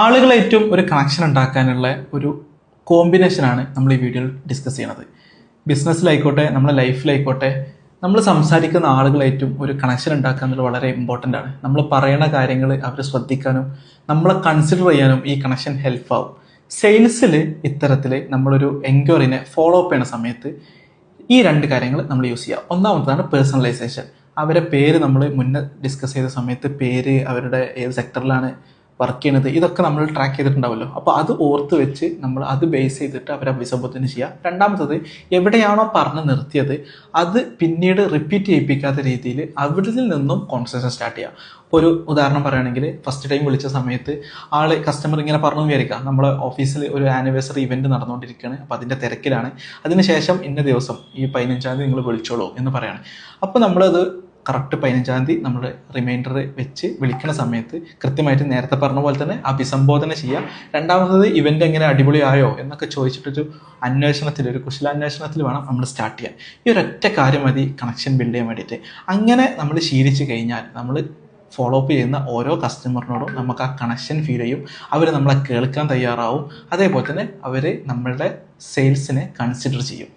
ആളുകളേറ്റവും ഒരു കണക്ഷൻ ഉണ്ടാക്കാനുള്ള ഒരു കോമ്പിനേഷനാണ് നമ്മൾ ഈ വീഡിയോയിൽ ഡിസ്കസ് ചെയ്യണത്. ബിസിനസ്സിലായിക്കോട്ടെ, നമ്മുടെ ലൈഫിലായിക്കോട്ടെ, നമ്മൾ സംസാരിക്കുന്ന ആളുകളേറ്റവും ഒരു കണക്ഷൻ ഉണ്ടാക്കുക എന്നുള്ളത് വളരെ ഇമ്പോർട്ടൻ്റ് ആണ്. നമ്മൾ പറയുന്ന കാര്യങ്ങൾ അവർ ശ്രദ്ധിക്കാനും നമ്മളെ കൺസിഡർ ചെയ്യാനും ഈ കണക്ഷൻ ഹെൽപ്പ് ആവും. സെയിൽസിൽ ഇത്തരത്തിൽ നമ്മളൊരു എൻക്വയറിനെ ഫോളോ അപ്പ് ചെയ്യുന്ന സമയത്ത് ഈ രണ്ട് കാര്യങ്ങൾ നമ്മൾ യൂസ് ചെയ്യുക. ഒന്നാമതാണ് പേഴ്സണലൈസേഷൻ. അവരെ പേര് നമ്മൾ മുന്നേ ഡിസ്കസ് ചെയ്ത സമയത്ത് പേര്, അവരുടെ ഏത് സെക്ടറിലാണ് വർക്ക് ചെയ്യണത്, ഇതൊക്കെ നമ്മൾ ട്രാക്ക് ചെയ്തിട്ടുണ്ടാവുമല്ലോ. അപ്പോൾ അത് ഓർത്ത് വെച്ച് നമ്മൾ അത് ബേസ് ചെയ്തിട്ട് അവരെ അഭിസംബോധന ചെയ്യുക. രണ്ടാമത്തത്, എവിടെയാണോ പറഞ്ഞ് നിർത്തിയത് അത് പിന്നീട് റിപ്പീറ്റ് ചെയ്യിപ്പിക്കാത്ത രീതിയിൽ അവിടെ നിന്നും കോൺവെർസേഷൻ സ്റ്റാർട്ട് ചെയ്യുക. ഇപ്പോൾ ഒരു ഉദാഹരണം പറയുകയാണെങ്കിൽ, ഫസ്റ്റ് ടൈം വിളിച്ച സമയത്ത് കസ്റ്റമർ ഇങ്ങനെ പറഞ്ഞു വിചാരിക്കുക, നമ്മളെ ഓഫീസിൽ ഒരു ആനിവേഴ്സറി ഇവൻറ്റ് നടന്നുകൊണ്ടിരിക്കുകയാണ്, അപ്പോൾ അതിൻ്റെ തിരക്കിലാണ്, അതിനുശേഷം ഇന്ന ദിവസം ഈ 15-ാം തീയതി നിങ്ങൾ വിളിച്ചോളൂ എന്ന് പറയാണ്. അപ്പോൾ നമ്മളത് കറക്റ്റ് 15-ാം തീയതി നമ്മൾ റിമൈൻഡർ വെച്ച് വിളിക്കുന്ന സമയത്ത് കൃത്യമായിട്ട് നേരത്തെ പറഞ്ഞ പോലെ തന്നെ അഭിസംബോധന ചെയ്യുക. രണ്ടാമത്തത്, ഇവൻ്റ് എങ്ങനെ അടിപൊളിയായോ എന്നൊക്കെ ചോദിച്ചിട്ടൊരു അന്വേഷണത്തിൽ, ഒരു കുശലാന്വേഷണത്തിൽ വേണം നമ്മൾ സ്റ്റാർട്ട് ചെയ്യാൻ. ഈ ഒരൊറ്റ കാര്യം മതി കണക്ഷൻ ബിൽഡ് ചെയ്യാൻ വേണ്ടിയിട്ട്. അങ്ങനെ നമ്മൾ ശീലിച്ച് കഴിഞ്ഞാൽ നമ്മൾ ഫോളോ അപ്പ് ചെയ്യുന്ന ഓരോ കസ്റ്റമറിനോടും നമുക്ക് ആ കണക്ഷൻ ഫീൽ ചെയ്യും. അവർ നമ്മളെ കേൾക്കാൻ തയ്യാറാവും. അതേപോലെ തന്നെ അവർ നമ്മളുടെ സെയിൽസിനെ കൺസിഡർ ചെയ്യും.